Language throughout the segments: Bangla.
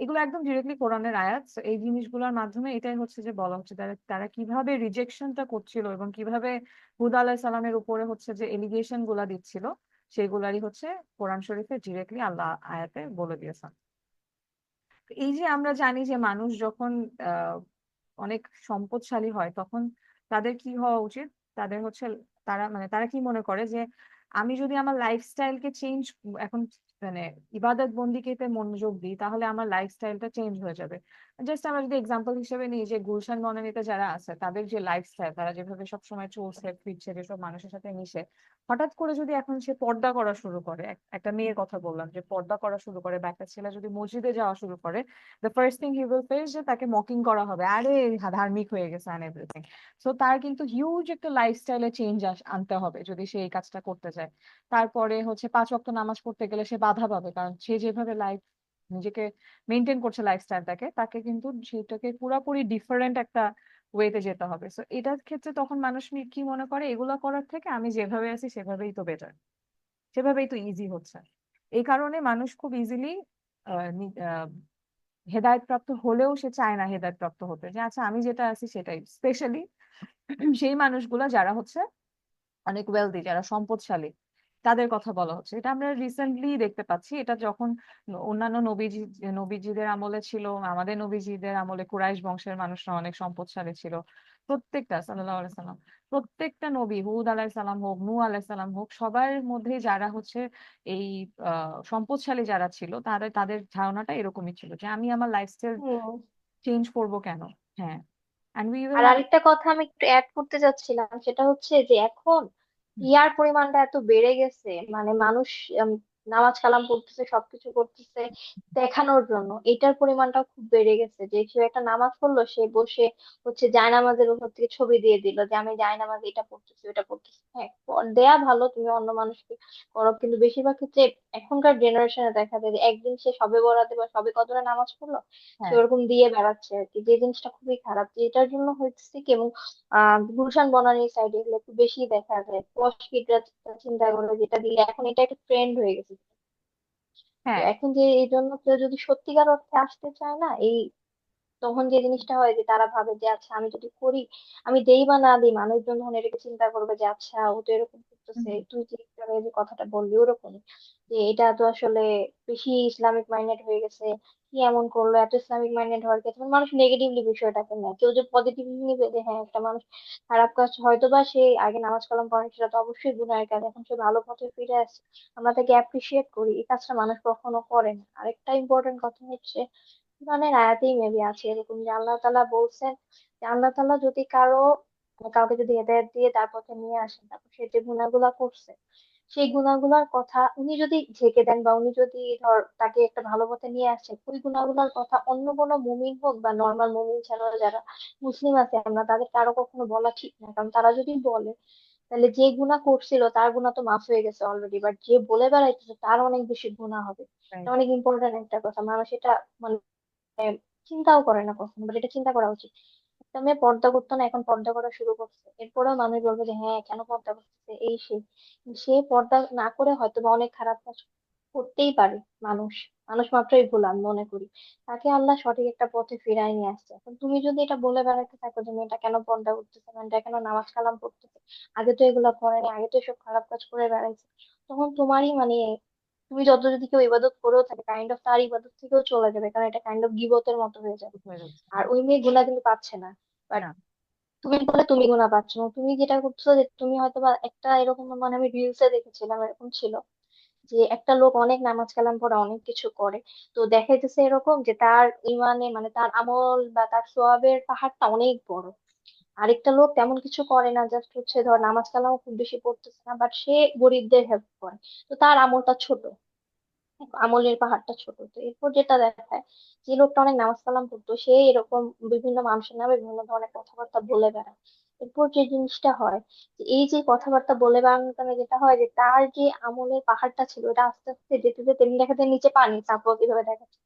এগুলো একদম ডিরেক্টলি কোরআনের আয়াত। So এই জিনিসগুলোর মাধ্যমে এটাই হচ্ছে যে বলা হচ্ছে তারা তারা কিভাবে রিজেকশনটা করছিল এবং কিভাবে হুদ আলাহিস সালামের উপরে হচ্ছে যে এলিগেশন গুলা দিচ্ছিল, সেগুলারই হচ্ছে কোরআন শরীফে ডিরেক্টলি আল্লাহ আয়াতে বলে দিয়েছেন। এই যে আমরা জানি যে মানুষ যখন আহ অনেক সম্পদশালী হয় তখন তাদের কি হওয়া উচিত, তাদের হচ্ছে তারা মানে তারা কি মনে করে যে আমি যদি আমার লাইফস্টাইলকে চেঞ্জ এখন মানে ইবাদত বন্দিকেতে মনোযোগ দিই তাহলে আমার লাইফস্টাইলটা চেঞ্জ হয়ে যাবে। জাস্ট আমরা যদি এক্সাম্পল হিসেবে নিই যে গুলশান বনানীতে যারা আছে তাদের যে লাইফস্টাইল, তারা যেভাবে সবসময় চলছে ফিরছে যেসব মানুষের সাথে মিশে, হঠাৎ করে যদি এখন সে পর্দা করা শুরু করে, একটা মেয়ের কথা বললাম যে পর্দা করা শুরু করে বা একটা ছেলে যদি মসজিদে যাওয়া শুরু করে, the first thing he will face যে তাকে মকিং করা হবে, আরে ধার্মিক হয়ে গেছে এন্ড এভরিথিং। সো তার কিন্তু হিউজ একটা লাইফস্টাইলে চেঞ্জ আনতে হবে যদি সে এই কাজটা করতে চায়। তারপরে হচ্ছে 5 ওয়াক্ত নামাজ পড়তে গেলে সে বাধা পাবে, কারণ সে যেভাবে নিজেকে মেনটেন করছে লাইফস্টাইলটাকে, তাকে কিন্তু সেটাকে পুরাপুরি ডিফারেন্ট একটা ওয়েতে যেতে হবে। সো এটার ক্ষেত্রে তখন মানুষ কি মনে করে, এগুলা করার থেকে আমি যেভাবে আছি সেভাবেই তো বেটার, সেভাবেই তো ইজি হচ্ছে। এই কারণে মানুষ খুব ইজিলি হেদায়েত প্রাপ্ত হলেও সে চায় না হেদায়েত প্রাপ্ত হতে, যে আচ্ছা আমি যেটা আছি সেটাই। স্পেশালি সেই মানুষগুলা যারা হচ্ছে অনেক ওয়েলদি, যারা সম্পদশালী, তাদের কথা বলা হচ্ছে। এটা আমরা রিসেন্টলি দেখতে পাচ্ছি। এটা যখন অন্যান্য নবীজিদের আমলে ছিল, আমাদের নবীজিদের আমলে কুরাইশ বংশের মানুষরা অনেক সম্পদশালী ছিল। প্রত্যেকটা সাল্লাল্লাহু আলাইহি সাল্লাম, প্রত্যেকটা নবী, হুদ আলাইহিস সালাম হোক, নূহ আলাইহিস সালাম হোক, সবার মধ্যে যারা হচ্ছে এই সম্পদশালী যারা ছিল, তাদের তাদের ধারণাটা এরকমই ছিল যে আমি আমার লাইফস্টাইল হুম। চেঞ্জ করব কেন। হ্যাঁ, এন্ড উই উইল আর হ্যাভ। আরেকটা কথা আমি একটু অ্যাড করতে চাচ্ছিলাম, সেটা হচ্ছে যে এখন ইয়ার পরিমাণটা এত বেড়ে গেছে, মানে মানুষ উম, নামাজ কালাম পড়তেছে, সবকিছু করতেছে দেখানোর জন্য। এটার পরিমাণটা খুব বেড়ে গেছে যে কেউ একটা নামাজ পড়লো, সে বসে হচ্ছে জায়নামাজের উপর থেকে ছবি দিয়ে দিল যে আমি জায়নামাজ এটা পড়তেছি ওটা পড়তেছি। হ্যাঁ, দেয়া ভালো, তুমি অন্য মানুষকে করো, কিন্তু বেশিরভাগ ক্ষেত্রে এখনকার জেনারেশনে দেখা যায় যে একদিন সে সবে বরাতে বা সবে কদরে নামাজ পড়লো, সে হ্যাঁ, ওরকম দিয়ে বেড়াচ্ছে আর কি, যে জিনিসটা খুবই খারাপ। যে এটার জন্য হচ্ছে কি, এবং গুলশান বনানীর সাইডে এগুলো একটু বেশি দেখা যায়, পশ কিডরা চিন্তা করে যেটা দিলে এখন এটা একটা ট্রেন্ড হয়ে গেছে। তো হ্যাঁ। এখন যে এই জন্য কেউ যদি সত্যিকার অর্থে আসতে চায় না, এই তখন যে জিনিসটা হয় যে তারা ভাবে যে আচ্ছা আমি যদি করি, আমি দেই বা না দিই, মানুষজন তখন এটাকে চিন্তা করবে যে আচ্ছা ও তো এরকম করতেছে, তুই যে একটু আগে যে কথাটা বললি ওরকম, যে এটা তো আসলে বেশি ইসলামিক মাইন্ডেড হয়ে গেছে, কি এমন করলো, এত ইসলামিক মাইন্ডেড হওয়ার ক্ষেত্রে মানুষ নেগেটিভলি বিষয়টাকে নেয়। কেউ যে পজিটিভলি নিবে যে হ্যাঁ একটা মানুষ খারাপ কাজ হয়তো বা সে আগে নামাজ কালাম পড়ে, সেটা তো অবশ্যই গুনাহের কাজ, এখন সে ভালো পথে ফিরে আসছে, আমরা তাকে অ্যাপ্রিসিয়েট করি, এই কাজটা মানুষ কখনো করে না। আরেকটা ইম্পর্টেন্ট কথা হচ্ছে, কোরআনের আয়াতেই মেবি আছে এরকম যে আল্লাহ তাআলা বলছেন যে আল্লাহ তাআলা যদি মানে কাউকে যদি হেদায়েত দিয়ে তার পথে নিয়ে আসেন, তারপর সে যে গুনাহগুলা করছে, সেই গুনাহগুলার কথা উনি যদি ঢেকে দেন, বা উনি যদি ধর তাকে একটা ভালো পথে নিয়ে আসছেন, ওই গুনাহগুলার কথা অন্য কোনো মুমিন হোক বা নর্মাল মুমিন ছাড়া যারা মুসলিম আছে, আমরা তাদের কারো কখনো বলা ঠিক না, কারণ তারা যদি বলে তাহলে যে গুনাহ করছিল তার গুনাহ তো মাফ হয়ে গেছে অলরেডি, বাট যে বলে বেড়াইতেছে তার অনেক বেশি গুনাহ হবে। এটা রাইট। অনেক ইম্পর্টেন্ট একটা কথা, মানুষ এটা মানে চিন্তাও করে না কখনো, বাট এটা চিন্তা করা উচিত। একটা মেয়ে পর্দা করতো না, এখন পর্দা করা শুরু করছে, এরপরেও মানুষ বলবে যে হ্যাঁ কেন পর্দা করতেছে এই সেই। কিন্তু সে পর্দা না করে হয়তো বা অনেক খারাপ কাজ করতেই পারে। মানুষ মানুষ মাত্রই ভুল, আমি মনে করি। তাকে আল্লাহ সঠিক একটা পথে ফিরায় নিয়ে আসছে। এখন তুমি যদি এটা বলে বেড়াতে থাকো যে মেয়েটা কেন পর্দা করতেছে, মেয়েটা কেন নামাজ কালাম পড়তেছে, আগে তো এগুলো করেনি, আগে তো এসব খারাপ কাজ করে বেড়াইছে, তখন তোমারই মানে তুমি যত যদি কেউ ইবাদত করেও থাকে কাইন্ড অফ তার ইবাদত থেকেও চলে যাবে, কারণ এটা কাইন্ড অফ গিবতের মতো হয়ে যাবে। হয়ে যাচ্ছে। আর ওই মেয়ে গুণা কিন্তু পাচ্ছে না, বাট না। তুমি বলে তুমি গুণা পাচ্ছ না। তুমি যেটা করছো যে তুমি হয়তো বা একটা এরকম, মানে আমি রিলসে দেখেছিলাম এরকম ছিল যে একটা লোক অনেক নামাজ কালাম পড়ে অনেক কিছু করে, তো দেখাইতেছে এরকম যে তার ইমানে মানে তার আমল বা তার সওয়াবের পাহাড়টা অনেক বড়। আরেকটা লোক তেমন কিছু করে না, জাস্ট হচ্ছে ধর নামাজ কালামও খুব বেশি পড়তেছে না, বাট সে গরিবদের হেল্প করে, তো তার আমলটা ছোট, আমলের পাহাড়টা ছোট। তো এরপর যেটা দেখায়, যে লোকটা অনেক নামাজ কালাম করতো সে এরকম বিভিন্ন মানুষের নামে বিভিন্ন ধরনের কথাবার্তা বলে বেড়ায়। এরপর যে জিনিসটা হয় যে এই যে কথাবার্তা বলে বেড়ানোর কারণে যেটা হয় যে তার যে আমলের পাহাড়টা ছিল এটা আস্তে আস্তে যেতে যেতে এমনি দেখা যায় নিচে পানি তারপর কিভাবে দেখা যায়,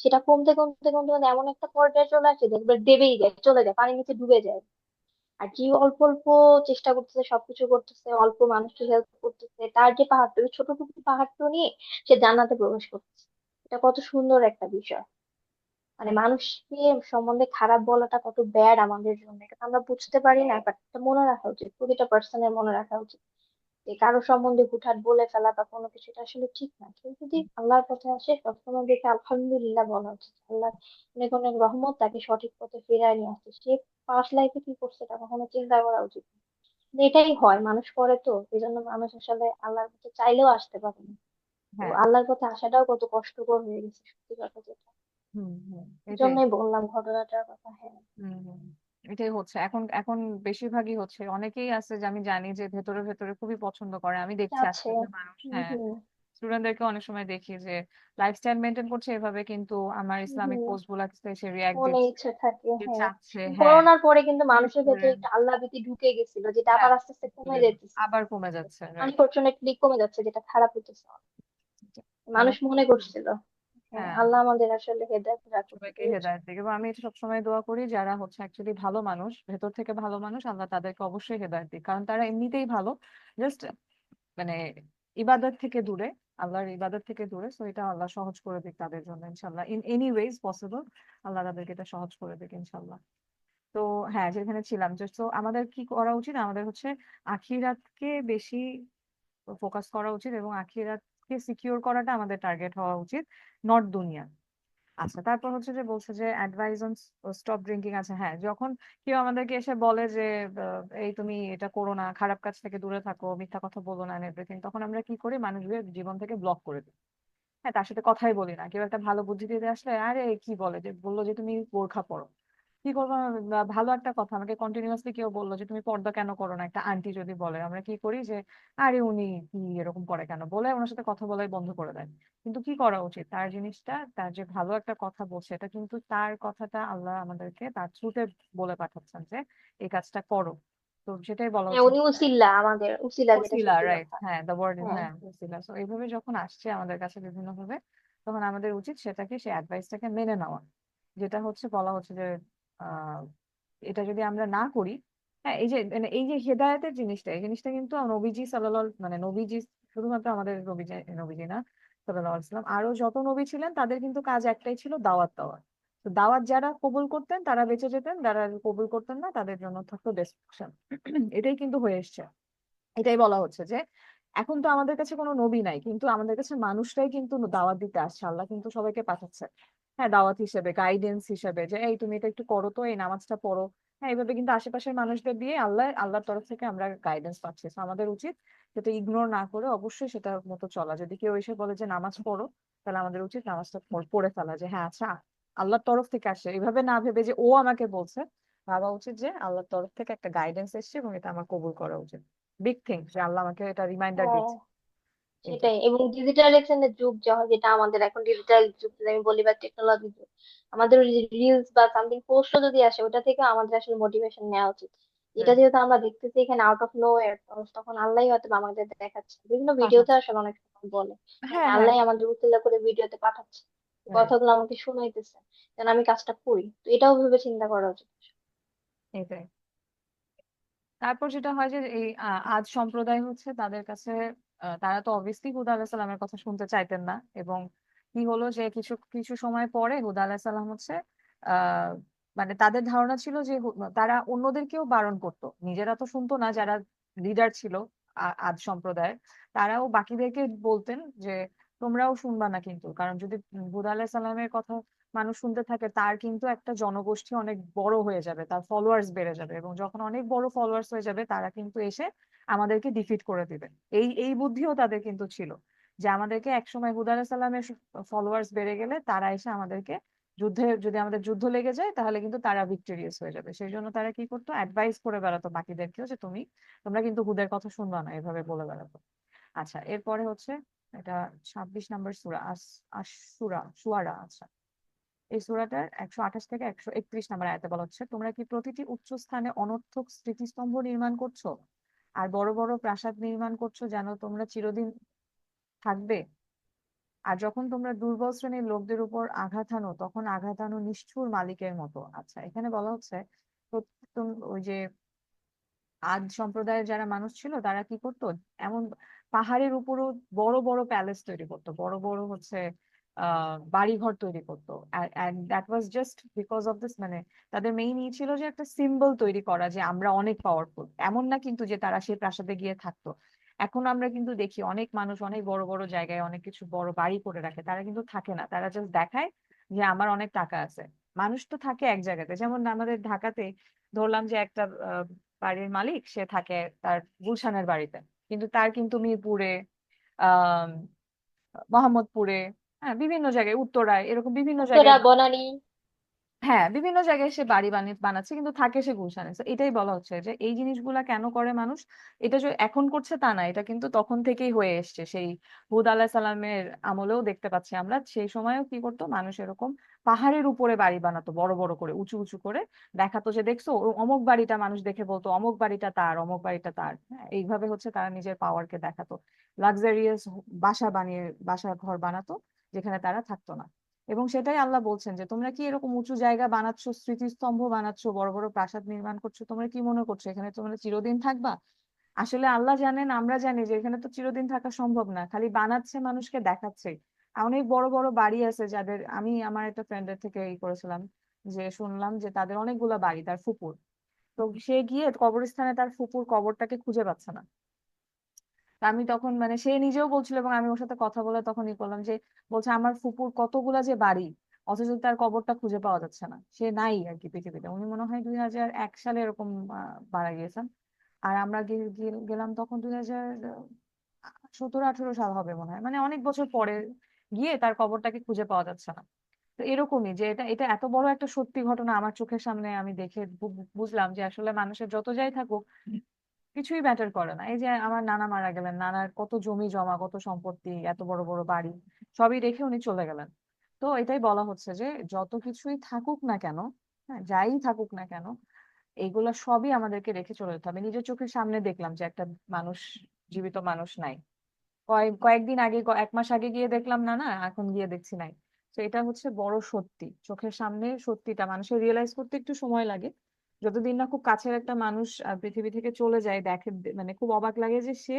সেটা কমতে কমতে কমতে কমতে এমন একটা পর্যায়ে চলে আসে দেখবে ডেবেই যায়, চলে যায়, পানির নিচে ডুবে যায়। আর যে অল্প অল্প চেষ্টা করতেছে, সবকিছু করতেছে, অল্প মানুষকে হেল্প করতেছে, তার যে পাহাড়টা ওই ছোটটুকু পাহাড়টা নিয়ে সে জান্নাতে প্রবেশ করতেছে। এটা কত সুন্দর একটা বিষয়। মানে মানুষকে সম্বন্ধে খারাপ বলাটা কত ব্যাড আমাদের জন্য, এটা তো আমরা বুঝতে পারি না, বাট এটা মনে রাখা উচিত, প্রতিটা পার্সনের মনে রাখা উচিত যে কারো সম্বন্ধে হুটহাট বলে ফেলা বা কোনো কিছু, এটা আসলে ঠিক না। কেউ যদি আল্লাহর পথে আসে সবসময় দেখে আলহামদুলিল্লাহ বলা উচিত, আল্লাহ অনেক অনেক রহমত তাকে সঠিক পথে ফিরায় নিয়ে আসছে, সে পাস্ট লাইফে কি করছে এটা কখনো চিন্তা করা উচিত না। কিন্তু এটাই হয়, মানুষ করে তো, এই জন্য মানুষ আসলে আল্লাহর পথে চাইলেও আসতে পারে না। তো হ্যাঁ। আল্লাহর পথে আসাটাও কত কষ্টকর হয়ে গেছে, সত্যি কথা যেটা। হুম, হুম, এই এটাই। জন্যই বললাম ঘটনাটার কথা। হ্যাঁ, হুম, হুম। এটাই হচ্ছে এখন এখন বেশিরভাগই হচ্ছে, অনেকেই আছে যে আমি জানি যে ভেতরে ভেতরে খুবই পছন্দ করে, আমি দেখছি আছে। আজকালকার মানুষ, হুম হ্যাঁ, হুম স্টুডেন্টদেরকে অনেক সময় দেখি যে লাইফস্টাইল মেনটেন করছে এভাবে, কিন্তু আমার ইসলামিক হুম। পোস্ট গুলাতে সে রিয়াক্ট মনে দিচ্ছে, ইচ্ছে থাকে, যে হ্যাঁ। চাচ্ছে, হ্যাঁ, করোনার পরে কিন্তু বিশেষ মানুষের করে, ভেতরে একটা আল্লাহ ভীতি ঢুকে গেছিল, যেটা আবার হ্যাঁ, আস্তে আস্তে কমে চলে গেছে, যেতেছে। আবার কমে যাচ্ছে, রাইট। আনফরচুনেটলি কমে যাচ্ছে, যেটা খারাপ হইতেছে। আল্লাহ মানুষ মনে করছিল। হ্যাঁ, হ্যাঁ, আল্লাহ আমাদের আসলে হেদায়েত রাখুক, সবাইকে এটাই হচ্ছে। হেদায়েত দিক, এবং আমি এটা সবসময় দোয়া করি যারা হচ্ছে অ্যাকচুয়ালি ভালো মানুষ, ভেতর থেকে ভালো মানুষ, আল্লাহ তাদেরকে অবশ্যই হেদায়েত দিক, কারণ তারা এমনিতেই ভালো, জাস্ট মানে ইবাদত থেকে দূরে, আল্লাহর ইবাদত থেকে দূরে, সো এটা আল্লাহ সহজ করে দিক তাদের জন্য ইনশাল্লাহ, ইন এনি ওয়েজ পসিবল, আল্লাহ তাদেরকে এটা সহজ করে দিক ইনশাল্লাহ। তো হ্যাঁ, যেখানে ছিলাম যে, তো আমাদের কি করা উচিত, আমাদের হচ্ছে আখিরাতকে বেশি ফোকাস করা উচিত, এবং আখিরাতকে সিকিউর করাটা আমাদের টার্গেট হওয়া উচিত, নট দুনিয়া। আচ্ছা, তারপর হচ্ছে যে বলছে যে অ্যাডভাইস অন স্টপ ড্রিঙ্কিং আছে, হ্যাঁ, যখন কেউ আমাদেরকে এসে বলে যে এই তুমি এটা করো না, খারাপ কাজ থেকে দূরে থাকো, মিথ্যা কথা বলো না, এভরিথিং, তখন আমরা কি করি, মানুষদের জীবন থেকে ব্লক করে দিই। হ্যাঁ, তার সাথে কথাই বলি না। কেউ একটা ভালো বুদ্ধি দিতে আসলে, আরে কি বলে, যে বললো যে তুমি বোরখা পরো, কি করবো, ভালো একটা কথা আমাকে কন্টিনিউয়াসলি কেউ বললো যে তুমি পর্দা কেন করো না, একটা আন্টি যদি বলে, আমরা কি করি যে আরে উনি কি এরকম করে কেন, বলে ওনার সাথে কথা বলাই বন্ধ করে দেয়। কিন্তু কি করা উচিত, তার জিনিসটা, তার যে ভালো একটা কথা বলছে, এটা কিন্তু তার কথাটা আল্লাহ আমাদেরকে তার থ্রুতে বলে পাঠাচ্ছেন যে এই কাজটা করো, তো সেটাই বলা হ্যাঁ, উচিত। উনি উসিলা, আমাদের উসিলা, যেটা ওসিলা, সত্যি রাইট, কথা। হ্যাঁ, দ্য ওয়ার্ড ইজ, হ্যাঁ। হ্যাঁ, ওসিলা। তো এইভাবে যখন আসছে আমাদের কাছে বিভিন্ন ভাবে, তখন আমাদের উচিত সেটাকে, সেই অ্যাডভাইসটাকে মেনে নেওয়া, যেটা হচ্ছে বলা হচ্ছে যে আহ এটা যদি আমরা না করি, হ্যাঁ, এই যে মানে এই যে হেদায়েতের জিনিসটা, এই জিনিসটা কিন্তু নবীজি সাল্লাল্লাহু, মানে নবীজি, শুধুমাত্র আমাদের নবীজি, নবীজি না, সাল্লাল্লাহু আলাইহি সাল্লাম, আরো যত নবী ছিলেন তাদের কিন্তু কাজ একটাই ছিল, দাওয়াত দেওয়া। তো দাওয়াত যারা কবুল করতেন তারা বেঁচে যেতেন, যারা কবুল করতেন না তাদের জন্য থাকতো ডেস্ট্রাকশন। এটাই কিন্তু হয়ে এসছে, এটাই বলা হচ্ছে যে এখন তো আমাদের কাছে কোনো নবী নাই, কিন্তু আমাদের কাছে মানুষরাই কিন্তু দাওয়াত দিতে আসছে, আল্লাহ কিন্তু সবাইকে পাঠাচ্ছে, হ্যাঁ, দাওয়াত হিসেবে, গাইডেন্স হিসেবে, যে এই তুমি এটা একটু করো, তো এই নামাজটা পড়ো, হ্যাঁ, এইভাবে কিন্তু আশেপাশের মানুষদের দিয়ে আল্লাহর তরফ থেকে আমরা গাইডেন্স পাচ্ছি। তো আমাদের উচিত সেটা ইগনোর না করে অবশ্যই সেটা মতো চলা। যদি কেউ এসে বলে যে নামাজ পড়ো, তাহলে আমাদের উচিত নামাজটা পড়ে ফেলা, যে হ্যাঁ আচ্ছা, আল্লাহর তরফ থেকে আসে, এইভাবে না ভেবে যে ও আমাকে বলছে, ভাবা উচিত যে আল্লাহর তরফ থেকে একটা গাইডেন্স এসেছে এবং এটা আমার কবুল করা উচিত, বিগ থিং যে আল্লাহ আমাকে এটা রিমাইন্ডার হ্যাঁ, দিচ্ছে। এইটা, সেটাই। এবং ডিজিটালাইজেশনের যুগ যেটা আমাদের এখন ডিজিটাল যুগ যদি আমি বলি, বা টেকনোলজি যুগ, আমাদের রিলস বা সামথিং পোস্টও যদি আসে, ওটা থেকে আমাদের আসলে মোটিভেশন নেওয়া উচিত। এটা right, যেহেতু আমরা দেখতেছি এখানে আউট অফ নো এর, তখন আল্লাহ হয়তো বা আমাদের দেখাচ্ছে, বিভিন্ন ভিডিওতে পাঠাচ্ছে, আসলে অনেক সময় বলে মানে হ্যাঁ, হ্যাঁ, আল্লাহ আমাদের উত্তেজনা করে ভিডিওতে পাঠাচ্ছে, এই right, কথাগুলো আমাকে শোনাইতেছে, যেন আমি কাজটা করি। তো এটাও ভেবে চিন্তা করা উচিত। এটাই। তারপর যেটা হয় যে এই আজ সম্প্রদায় হচ্ছে তাদের কাছে, তারা তো অবভিয়াসলি হুদা আলাহিস সালামের কথা শুনতে চাইতেন না, এবং কি হলো যে কিছু কিছু সময় পরে হুদা আলাহিস সালাম হচ্ছে আহ মানে তাদের ধারণা ছিল যে তারা অন্যদেরকেও বারণ করতো, নিজেরা তো শুনতো না, যারা লিডার ছিল আদ সম্প্রদায়ের, তারাও বাকিদেরকে বলতেন যে তোমরাও শুনবা না কিন্তু, কারণ যদি হুদা আলাহিস সালামের কথা মানুষ শুনতে থাকে, তার কিন্তু একটা জনগোষ্ঠী অনেক বড় হয়ে যাবে, তার ফলোয়ার্স বেড়ে যাবে, এবং যখন অনেক বড় ফলোয়ার্স হয়ে যাবে তারা কিন্তু এসে আমাদেরকে ডিফিট করে দিবে। এই এই বুদ্ধিও তাদের কিন্তু ছিল, যে আমাদেরকে একসময় হুদা আলাহিস সাল্লামের ফলোয়ার্স বেড়ে গেলে তারা এসে আমাদেরকে যুদ্ধে, যদি আমাদের যুদ্ধ লেগে যায় তাহলে কিন্তু তারা ভিক্টোরিয়াস হয়ে যাবে, সেই জন্য তারা কি করতো, অ্যাডভাইস করে বেড়াতো বাকিদেরকেও যে তোমরা কিন্তু হুদের কথা শুনবা না, এভাবে বলে বেড়াতো। আচ্ছা, এরপরে হচ্ছে এটা 26 নম্বর সূরা সূরা শুআরা। আচ্ছা, এই সূরাটার 128 থেকে 131 নম্বর আয়াতে বলা হচ্ছে, তোমরা কি প্রতিটি উচ্চ স্থানে অনর্থক স্মৃতিস্তম্ভ নির্মাণ করছো, আর বড় বড় প্রাসাদ নির্মাণ করছো যেন তোমরা চিরদিন থাকবে, আর যখন তোমরা দুর্বল শ্রেণীর লোকদের উপর আঘাত হানো তখন আঘাত হানো নিষ্ঠুর মালিকের মতো। আচ্ছা, এখানে বলা হচ্ছে ওই যে আদ সম্প্রদায়ের যারা মানুষ ছিল তারা কি করতো, এমন পাহাড়ের উপরও বড় বড় প্যালেস তৈরি করতো, বড় বড় হচ্ছে বাড়িঘর তৈরি করতো। and that was just because of this, মানে তাদের মেইন ই ছিল যে একটা সিম্বল তৈরি করা যে আমরা অনেক পাওয়ারফুল। এমন না কিন্তু যে তারা সেই প্রাসাদে গিয়ে থাকতো। এখন আমরা কিন্তু দেখি অনেক মানুষ অনেক বড় বড় জায়গায় অনেক কিছু বড় বাড়ি করে রাখে, তারা কিন্তু থাকে না, তারা জাস্ট দেখায় যে আমার অনেক টাকা আছে। মানুষ তো থাকে এক জায়গাতে, যেমন আমাদের ঢাকাতে ধরলাম যে একটা বাড়ির মালিক, সে থাকে তার গুলশানের বাড়িতে, কিন্তু তার কিন্তু মিরপুরে, আহ মোহাম্মদপুরে, হ্যাঁ বিভিন্ন জায়গায়, উত্তরায়, এরকম বিভিন্ন উত্তরা জায়গায়, বনানী। হ্যাঁ বিভিন্ন জায়গায় সে বাড়ি বানাচ্ছে, কিন্তু থাকে সে গুলশানে। So এটাই বলা হচ্ছে যে এই জিনিসগুলা কেন করে মানুষ, এটা যে এখন করছে তা না, এটা কিন্তু তখন থেকেই হয়ে এসছে। সেই হুদ আলাহ সালামের আমলেও দেখতে পাচ্ছি আমরা, সেই সময়ও কি করতো মানুষ, এরকম পাহাড়ের উপরে বাড়ি বানাতো বড় বড় করে, উঁচু উঁচু করে, দেখাতো যে দেখছো অমুক বাড়িটা, মানুষ দেখে বলতো অমুক বাড়িটা তার, অমুক বাড়িটা তার। হ্যাঁ, এইভাবে হচ্ছে তারা নিজের পাওয়ারকে দেখাতো। লাক্সারিয়াস বাসা বানিয়ে, বাসা ঘর বানাতো যেখানে তারা থাকতো না। এবং সেটাই আল্লাহ বলছেন যে তোমরা কি এরকম উঁচু জায়গা বানাচ্ছো, স্মৃতিস্তম্ভ বানাচ্ছো, বড় বড় প্রাসাদ নির্মাণ করছো, তোমরা কি মনে করছো এখানে তোমরা চিরদিন থাকবা? আসলে আল্লাহ জানেন, আমরা জানি যে এখানে তো চিরদিন থাকা সম্ভব না, খালি বানাচ্ছে, মানুষকে দেখাচ্ছে। অনেক বড় বড় বাড়ি আছে যাদের, আমি আমার একটা ফ্রেন্ডের থেকে এই করেছিলাম, যে শুনলাম যে তাদের অনেকগুলা বাড়ি, তার ফুপুর, তো সে গিয়ে কবরস্থানে তার ফুপুর কবরটাকে খুঁজে পাচ্ছে না। তা আমি তখন, মানে সে নিজেও বলছিল এবং আমি ওর সাথে কথা বলে তখন ই করলাম যে, বলছে আমার ফুপুর কতগুলা যে বাড়ি, অথচ তার কবরটা খুঁজে পাওয়া যাচ্ছে না, সে নাই আর কি পৃথিবীতে। উনি মনে হয় 2001 সালে এরকম মারা গিয়েছেন। আর আমরা গেলাম তখন 2017-18 সাল হবে মনে হয়, মানে অনেক বছর পরে গিয়ে তার কবরটাকে খুঁজে পাওয়া যাচ্ছে না। তো এরকমই যে এটা এটা এত বড় একটা সত্যি ঘটনা আমার চোখের সামনে আমি দেখে বুঝলাম যে আসলে মানুষের যত যাই থাকুক কিছুই ম্যাটার করে না। এই যে আমার নানা মারা গেলেন, নানার কত জমি জমা, কত সম্পত্তি, এত বড় বড় বাড়ি, সবই রেখে উনি চলে গেলেন। তো এটাই বলা হচ্ছে যে যত কিছুই থাকুক না কেন, হ্যাঁ যাই থাকুক না কেন, এগুলা সবই আমাদেরকে রেখে চলে যেতে হবে। নিজের চোখের সামনে দেখলাম যে একটা মানুষ, জীবিত মানুষ নাই। কয়েকদিন আগে, 1 মাস আগে গিয়ে দেখলাম না, না এখন গিয়ে দেখছি নাই। তো এটা হচ্ছে বড় সত্যি, চোখের সামনে সত্যিটা মানুষের রিয়েলাইজ করতে একটু সময় লাগে। যতদিন না খুব কাছের একটা মানুষ পৃথিবী থেকে চলে যায়, দেখে মানে খুব অবাক লাগে যে সে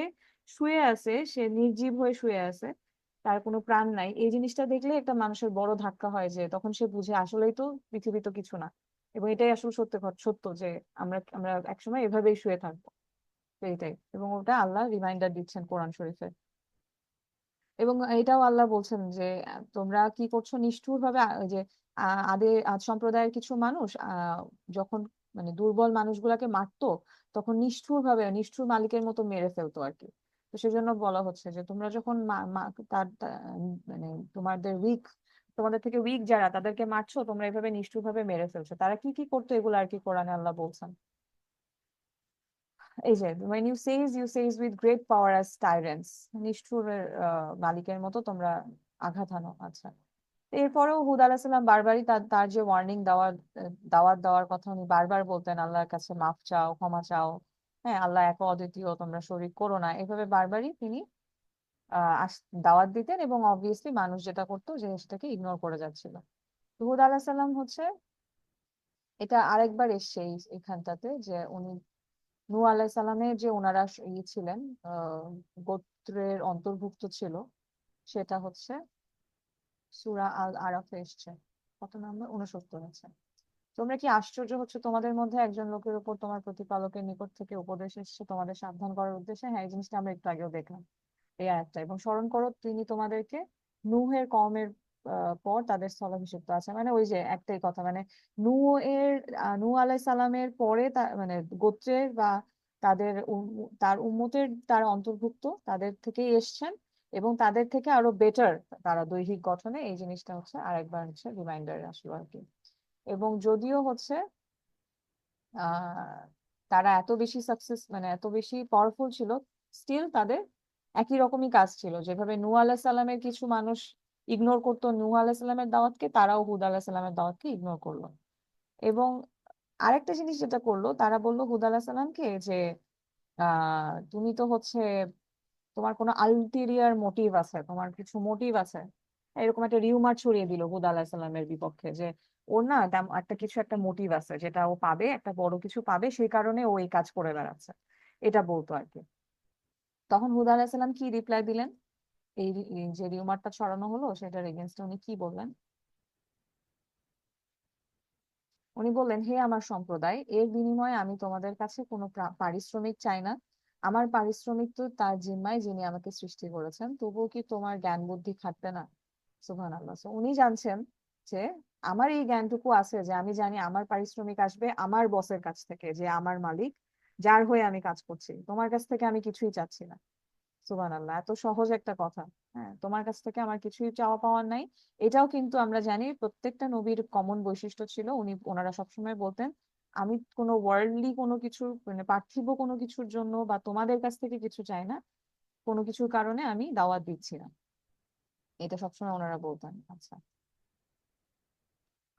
শুয়ে আছে, সে নির্জীব হয়ে শুয়ে আছে, তার কোনো প্রাণ নাই। এই জিনিসটা দেখলে একটা মানুষের বড় ধাক্কা হয়, যে তখন সে বুঝে আসলেই তো পৃথিবী তো কিছু না। এবং এটাই আসলে সত্য সত্য যে আমরা আমরা একসময় এভাবেই শুয়ে থাকবো। তো এটাই, এবং ওটা আল্লাহ রিমাইন্ডার দিচ্ছেন কোরআন শরীফে। এবং এটাও আল্লাহ বলছেন যে তোমরা কি করছো নিষ্ঠুর ভাবে, ওই যে আদ সম্প্রদায়ের কিছু মানুষ যখন মানে দুর্বল মানুষগুলাকে মারতো, তখন নিষ্ঠুর ভাবে, নিষ্ঠুর মালিকের মতো মেরে ফেলতো আর কি। তো সেজন্য বলা হচ্ছে যে তোমরা যখন মানে তোমাদের তোমাদের থেকে উইক যারা, তাদেরকে মারছো, তোমরা এভাবে নিষ্ঠুর ভাবে মেরে ফেলছো। তারা কি কি করতো এগুলো আর কি কোরআনে আল্লাহ বলছেন। এই যে when you says, you says with great power as tyrants, নিষ্ঠুরের মালিকের মতো তোমরা আঘাত হানো। আচ্ছা, এরপরেও হুদ আলাহিসাল্লাম বারবারই তার তার যে ওয়ার্নিং দেওয়ার, দাওয়াত দেওয়ার কথা উনি বারবার বলতেন, আল্লাহর কাছে মাফ চাও, ক্ষমা চাও, হ্যাঁ আল্লাহ এক অদ্বিতীয়, তোমরা শরীক করো না, এভাবে বারবারই তিনি দাওয়াত দিতেন। এবং অবভিয়াসলি মানুষ যেটা করতো যে সেটাকে ইগনোর করে যাচ্ছিল। তো হুদ আলাহিসাল্লাম হচ্ছে, এটা আরেকবার এসছে এখানটাতে, যে উনি নূহ আলাইসাল্লামের যে ওনারা ছিলেন, আহ গোত্রের অন্তর্ভুক্ত ছিল, সেটা হচ্ছে সূরা আল আরাফে এসছে। কত নম্বর? 69 আছে। তোমরা কি আশ্চর্য হচ্ছে, তোমাদের মধ্যে একজন লোকের উপর তোমার প্রতিপালকের নিকট থেকে উপদেশ এসেছে তোমাদের সাবধান করার উদ্দেশ্যে? হ্যাঁ, এই জিনিসটা আমরা একটু আগেও দেখলাম এই আয়াতটা। এবং স্মরণ করো তিনি তোমাদেরকে নূহের কওমের পর তাদের স্থলাভিষিক্ত আছে, মানে ওই যে একটাই কথা, মানে নূহ আলাইহিস সালামের পরে মানে গোত্রের বা তার উম্মতের তারা অন্তর্ভুক্ত, তাদের থেকেই এসছেন। এবং তাদের থেকে আরো বেটার তারা দৈহিক গঠনে, এই জিনিসটা হচ্ছে আরেকবার হচ্ছে রিমাইন্ডার আসলো আর কি। এবং যদিও হচ্ছে আহ তারা এত বেশি সাকসেস, মানে এত বেশি পাওয়ারফুল ছিল, স্টিল তাদের একই রকমই কাজ ছিল। যেভাবে নূহ আলাইহিস সালামের কিছু মানুষ ইগনোর করতো নূহ আলাইহিস সালামের দাওয়াতকে, তারাও হুদ আলাইহিস সালামের দাওয়াতকে ইগনোর করলো। এবং আরেকটা জিনিস যেটা করলো, তারা বললো হুদ আলাইহিস সালামকে যে তুমি তো হচ্ছে, তোমার কোনো আলটেরিয়ার মোটিভ আছে, তোমার কিছু মোটিভ আছে, এরকম একটা রিউমার ছড়িয়ে দিল হুদ আলাহিস সালামের বিপক্ষে, যে ওর না একটা কিছু একটা মোটিভ আছে, যেটা ও পাবে, একটা বড় কিছু পাবে, সেই কারণে ও এই কাজ করে বেড়াচ্ছে, এটা বলতো আর কি। তখন হুদ আলাহিস সালাম কি রিপ্লাই দিলেন? এই যে রিউমারটা ছড়ানো হলো সেটার এগেনস্টে উনি কি বললেন? উনি বললেন, হে আমার সম্প্রদায়, এর বিনিময়ে আমি তোমাদের কাছে কোনো পারিশ্রমিক চাই না। আমার পারিশ্রমিক তো তার জিম্মায় যিনি আমাকে সৃষ্টি করেছেন, তবুও কি তোমার জ্ঞান বুদ্ধি খাটবে না? সুবহানাল্লাহ। So, উনি জানছেন যে আমার এই জ্ঞানটুকু আছে যে আমি জানি আমার পারিশ্রমিক আসবে আমার বসের কাছ থেকে, যে আমার মালিক, যার হয়ে আমি কাজ করছি। তোমার কাছ থেকে আমি কিছুই চাচ্ছি না। সুবহানাল্লাহ, এত সহজ একটা কথা। হ্যাঁ, তোমার কাছ থেকে আমার কিছুই চাওয়া পাওয়ার নাই। এটাও কিন্তু আমরা জানি প্রত্যেকটা নবীর কমন বৈশিষ্ট্য ছিল, ওনারা সবসময় বলতেন, আমি কোনো ওয়ার্ল্ডলি কোনো কিছু, মানে পার্থিব কোনো কিছুর জন্য বা তোমাদের কাছ থেকে কিছু চাই না, কোনো কিছুর কারণে আমি দাওয়াত দিচ্ছি না। এটা সবসময় ওনারা বলতেন। আচ্ছা,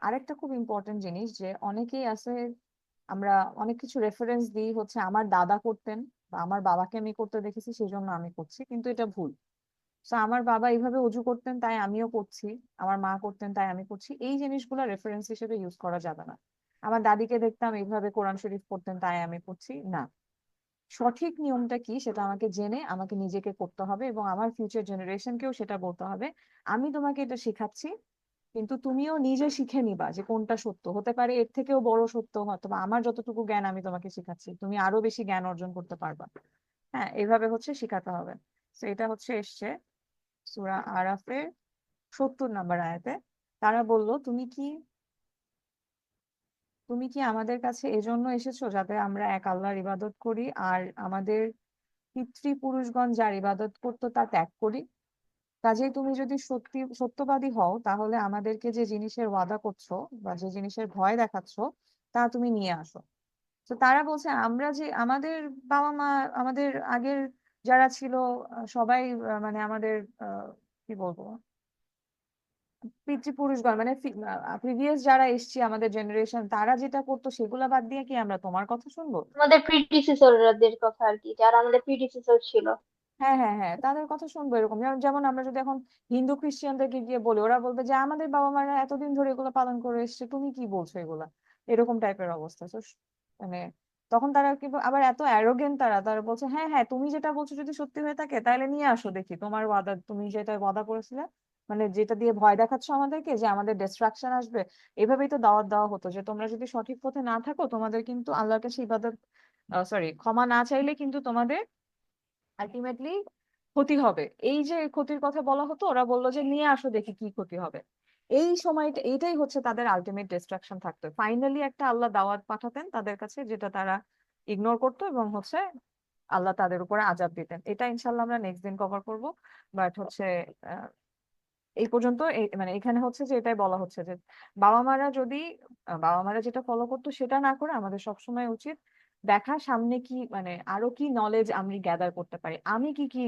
আরেকটা খুব ইম্পর্টেন্ট জিনিস, যে অনেকেই আছে, আমরা অনেক কিছু রেফারেন্স দিই হচ্ছে আমার দাদা করতেন বা আমার বাবাকে আমি করতে দেখেছি সেই জন্য আমি করছি, কিন্তু এটা ভুল। তো আমার বাবা এইভাবে অজু করতেন তাই আমিও করছি, আমার মা করতেন তাই আমি করছি, এই জিনিসগুলো রেফারেন্স হিসেবে ইউজ করা যাবে না। আমার দাদিকে দেখতাম এইভাবে কোরআন শরীফ পড়তেন তাই আমি পড়ছি, না। সঠিক নিয়মটা কি সেটা আমাকে জেনে আমাকে নিজেকে করতে হবে, এবং আমার ফিউচার জেনারেশনকেও সেটা বলতে হবে, আমি তোমাকে এটা শেখাচ্ছি, কিন্তু তুমিও নিজে শিখে নিবা যে কোনটা সত্য। হতে পারে এর থেকেও বড় সত্য, হয়তো বা আমার যতটুকু জ্ঞান আমি তোমাকে শেখাচ্ছি, তুমি আরো বেশি জ্ঞান অর্জন করতে পারবা। হ্যাঁ, এইভাবে হচ্ছে শিখাতে হবে। তো এটা হচ্ছে এসছে সূরা আরাফের 70 নম্বর আয়াতে। তারা বলল, তুমি কি আমাদের কাছে এজন্য এসেছো যাতে আমরা এক আল্লাহর ইবাদত করি আর আমাদের পিতৃপুরুষগণ যার ইবাদত করতো তা ত্যাগ করি? কাজেই তুমি যদি সত্যবাদী হও তাহলে আমাদেরকে যে জিনিসের ওয়াদা করছো বা যে জিনিসের ভয় দেখাচ্ছো তা তুমি নিয়ে আসো। তো তারা বলছে, আমরা যে আমাদের বাবা মা, আমাদের আগের যারা ছিল, সবাই মানে আমাদের কি বলবো, পিতৃপুরুষগণ মানে প্রিভিয়াস যারা এসছি আমাদের জেনারেশন, তারা যেটা করতো সেগুলা বাদ দিয়ে কি আমরা তোমার কথা শুনবো? আমাদের প্রিডিসেসরদের কথা আর কি, যারা আমাদের প্রিডিসেসর ছিল। হ্যাঁ, হ্যাঁ, হ্যাঁ, তাদের কথা শুনবো এরকম। যেমন যেমন আমরা যদি এখন হিন্দু খ্রিস্টানদেরকে গিয়ে বলি, ওরা বলবে যে আমাদের বাবা মারা এতদিন ধরে এগুলো পালন করে এসেছে, তুমি কি বলছো এগুলা, এরকম টাইপের অবস্থা। তো মানে তখন তারা কি আবার এত অ্যারোগেন্ট, তারা তারা বলছে, হ্যাঁ, হ্যাঁ, তুমি যেটা বলছো যদি সত্যি হয়ে থাকে তাহলে নিয়ে আসো দেখি তোমার ওয়াদা, তুমি যেটা ওয়াদা করেছিলে, মানে যেটা দিয়ে ভয় দেখাচ্ছ আমাদেরকে যে আমাদের ডিস্ট্রাকশন আসবে। এভাবেই তো দাওয়াত দেওয়া হতো যে তোমরা যদি সঠিক পথে না থাকো, তোমাদের কিন্তু আল্লাহর কাছে ইবাদত, সরি, ক্ষমা না চাইলে কিন্তু তোমাদের আলটিমেটলি ক্ষতি হবে। এই যে ক্ষতির কথা বলা হতো, ওরা বললো যে নিয়ে আসো দেখি কি ক্ষতি হবে। এই সময়টা এইটাই হচ্ছে তাদের আলটিমেট ডিস্ট্রাকশন থাকতো। ফাইনালি একটা আল্লাহ দাওয়াত পাঠাতেন তাদের কাছে, যেটা তারা ইগনোর করতো, এবং হচ্ছে আল্লাহ তাদের উপরে আযাব দিতেন। এটা ইনশাল্লাহ আমরা নেক্সট দিন কভার করব। বাট হচ্ছে আহ, এই পর্যন্ত মানে এখানে হচ্ছে যে এটাই বলা হচ্ছে যে বাবা মারা যেটা ফলো করতো সেটা না করে আমাদের সবসময় উচিত দেখা সামনে কি, মানে আরো কি নলেজ আমি গ্যাদার করতে পারি, আমি কি কি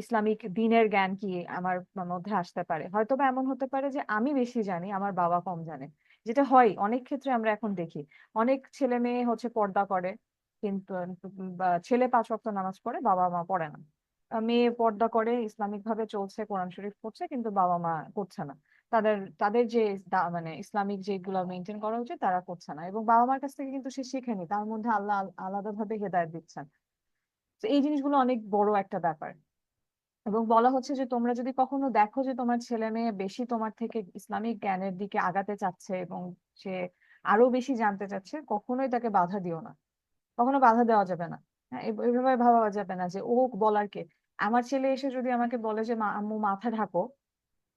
ইসলামিক দিনের জ্ঞান কি আমার মধ্যে আসতে পারে। হয়তো বা এমন হতে পারে যে আমি বেশি জানি, আমার বাবা কম জানে, যেটা হয় অনেক ক্ষেত্রে আমরা এখন দেখি। অনেক ছেলে মেয়ে হচ্ছে পর্দা করে, কিন্তু বা ছেলে 5 ওয়াক্ত নামাজ পড়ে, বাবা মা পড়ে না। মেয়ে পর্দা করে ইসলামিক ভাবে চলছে, কোরআন শরীফ পড়ছে, কিন্তু বাবা মা করছে না। তাদের তাদের যে মানে ইসলামিক যেগুলো মেনটেন করা উচিত তারা করছে না, এবং বাবা মার কাছ থেকে কিন্তু সে শেখেনি, তার মধ্যে আল্লাহ আলাদাভাবে হেদায়েত দিচ্ছেন। তো এই জিনিসগুলো অনেক বড় একটা ব্যাপার। এবং বলা হচ্ছে যে তোমরা যদি কখনো দেখো যে তোমার ছেলে মেয়ে বেশি তোমার থেকে ইসলামিক জ্ঞানের দিকে আগাতে চাচ্ছে এবং সে আরো বেশি জানতে চাচ্ছে, কখনোই তাকে বাধা দিও না। কখনো বাধা দেওয়া যাবে না। হ্যাঁ, এইভাবে ভাবা যাবে না যে ও বলার কে। আমার ছেলে এসে যদি আমাকে বলে যে মা, আম্মু মাথা ঢাকো,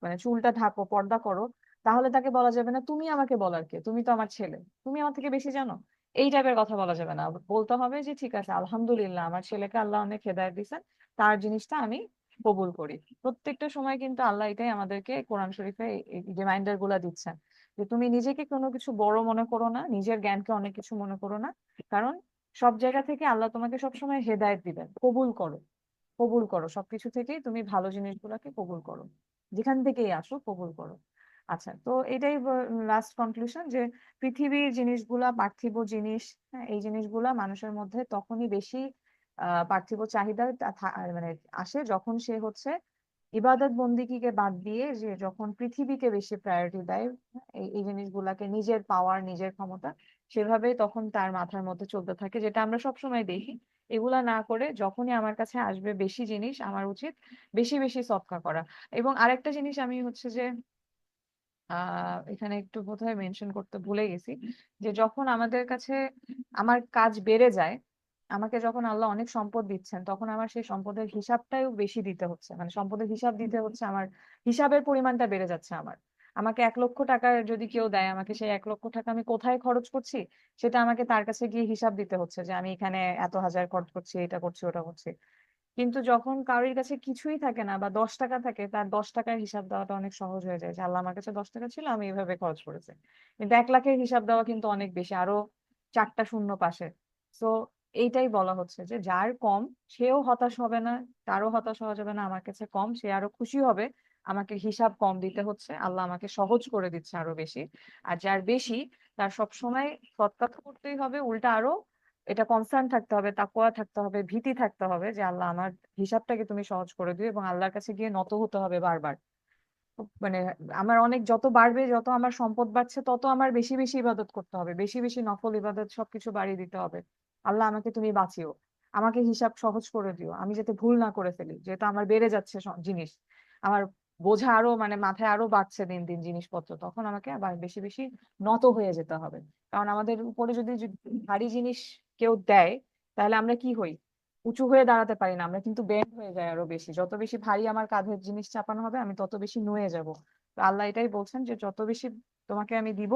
মানে চুলটা ঢাকো, পর্দা করো, তাহলে তাকে বলা যাবে না তুমি আমাকে বলার কে, তুমি তো আমার ছেলে, তুমি আমার থেকে বেশি জানো। এই টাইপের কথা বলা যাবে না। বলতে হবে যে ঠিক আছে, আলহামদুলিল্লাহ, আমার ছেলেকে আল্লাহ অনেক হেদায়েত দিয়েছেন, তার জিনিসটা আমি কবুল করি। প্রত্যেকটা সময় কিন্তু আল্লাহ এটাই আমাদেরকে কোরআন শরীফে রিমাইন্ডার গুলা দিচ্ছেন, যে তুমি নিজেকে কোনো কিছু বড় মনে করো না, নিজের জ্ঞানকে অনেক কিছু মনে করো না। কারণ সব জায়গা থেকে আল্লাহ তোমাকে সবসময় হেদায়েত দিবেন। কবুল করো, কবুল করো, সবকিছু থেকেই তুমি ভালো জিনিসগুলোকে কবুল করো, যেখান থেকেই আসো কবুল করো। আচ্ছা, তো এটাই লাস্ট কনক্লুশন, যে পৃথিবীর জিনিসগুলা, পার্থিব জিনিস, হ্যাঁ, এই জিনিসগুলা মানুষের মধ্যে তখনই বেশি পার্থিব চাহিদা মানে আসে যখন সে হচ্ছে ইবাদত বন্দিগিকে বাদ দিয়ে, যে যখন পৃথিবীকে বেশি প্রায়োরিটি দেয়, এই জিনিসগুলাকে, নিজের পাওয়ার, নিজের ক্ষমতা, সেভাবেই তখন তার মাথার মধ্যে চলতে থাকে, যেটা আমরা সবসময় দেখি। এগুলা না করে যখনই আমার কাছে আসবে বেশি জিনিস, আমার উচিত বেশি বেশি সদকা করা। এবং আরেকটা জিনিস আমি হচ্ছে যে এখানে একটু বোধহয় মেনশন করতে ভুলে গেছি, যে যখন আমাদের কাছে আমার কাজ বেড়ে যায়, আমাকে যখন আল্লাহ অনেক সম্পদ দিচ্ছেন, তখন আমার সেই সম্পদের হিসাবটাও বেশি দিতে হচ্ছে, মানে সম্পদের হিসাব দিতে হচ্ছে, আমার হিসাবের পরিমাণটা বেড়ে যাচ্ছে আমার। আমাকে 1 লক্ষ টাকা যদি কেউ দেয়, আমাকে সেই 1 লক্ষ টাকা আমি কোথায় খরচ করছি সেটা আমাকে তার কাছে গিয়ে হিসাব দিতে হচ্ছে, যে আমি এখানে এত হাজার খরচ করছি, এটা করছি, ওটা করছি। কিন্তু যখন কারোর কাছে কিছুই থাকে না বা 10 টাকা থাকে, তার 10 টাকার হিসাব দেওয়াটা অনেক সহজ হয়ে যায়, যে আল্লাহ আমার কাছে 10 টাকা ছিল, আমি এইভাবে খরচ করেছি। কিন্তু 1 লাখের হিসাব দেওয়া কিন্তু অনেক বেশি, আরো 4টা শূন্য পাশে। তো এইটাই বলা হচ্ছে যে যার কম, সেও হতাশ হবে না, তারও হতাশ হওয়া যাবে না। আমার কাছে কম, সে আরো খুশি হবে, আমাকে হিসাব কম দিতে হচ্ছে, আল্লাহ আমাকে সহজ করে দিচ্ছে আরো বেশি। আর যার বেশি, তার সব সময় সৎ কাজ করতেই হবে, উল্টা আরো এটা কনসার্ন থাকতে হবে, তাকওয়া থাকতে হবে, ভীতি থাকতে হবে, যে আল্লাহ আমার হিসাবটাকে তুমি সহজ করে দিও, এবং আল্লাহর কাছে গিয়ে নত হতে হবে বারবার। মানে আমার অনেক যত বাড়বে, যত আমার সম্পদ বাড়ছে, তত আমার বেশি বেশি ইবাদত করতে হবে, বেশি বেশি নফল ইবাদত সবকিছু বাড়িয়ে দিতে হবে। আল্লাহ আমাকে তুমি বাঁচিও, আমাকে হিসাব সহজ করে দিও, আমি যাতে ভুল না করে ফেলি, যেহেতু আমার বেড়ে যাচ্ছে জিনিস, আমার বোঝা আরো মানে মাথায় আরো বাড়ছে দিন দিন জিনিসপত্র, তখন আমাকে আবার বেশি বেশি নত হয়ে যেতে হবে। কারণ আমাদের উপরে যদি ভারী জিনিস কেউ দেয়, তাহলে আমরা কি হই? উঁচু হয়ে দাঁড়াতে পারি না, আমরা কিন্তু বেন্ড হয়ে যাই আরো বেশি। যত বেশি ভারী আমার কাঁধের জিনিস চাপানো হবে, আমি তত বেশি নুয়ে যাব। তো আল্লাহ এটাই বলছেন, যে যত বেশি তোমাকে আমি দিব,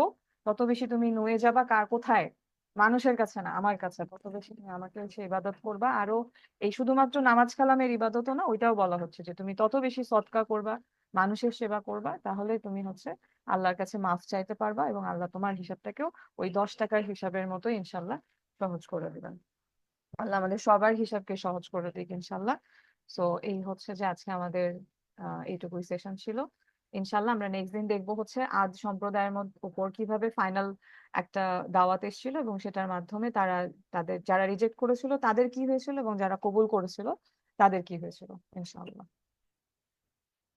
তত বেশি তুমি নুয়ে যাবা। কার কোথায়? মানুষের কাছে না, আমার কাছে। তত বেশি তুমি আমাকে সে ইবাদত করবা। আরো এই শুধুমাত্র নামাজ কালামের ইবাদতও না, ওইটাও বলা হচ্ছে যে তুমি তত বেশি সদকা করবা, মানুষের সেবা করবা, তাহলে তুমি হচ্ছে আল্লাহর কাছে মাফ চাইতে পারবা, এবং আল্লাহ তোমার হিসাবটাকেও ওই 10 টাকার হিসাবের মতো ইনশাল্লাহ সহজ করে দিবেন। আল্লাহ আমাদের সবার হিসাবকে সহজ করে দিক ইনশাল্লাহ। সো এই হচ্ছে যে আজকে আমাদের এইটুকুই সেশন ছিল। ইনশাল্লাহ আমরা নেক্সট দিন দেখবো হচ্ছে আজ সম্প্রদায়ের মধ্যে উপর কিভাবে ফাইনাল একটা দাওয়াত এসেছিল, এবং সেটার মাধ্যমে তারা, তাদের যারা রিজেক্ট করেছিল তাদের কি হয়েছিল, এবং যারা কবুল করেছিল তাদের কি হয়েছিল, ইনশাল্লাহ।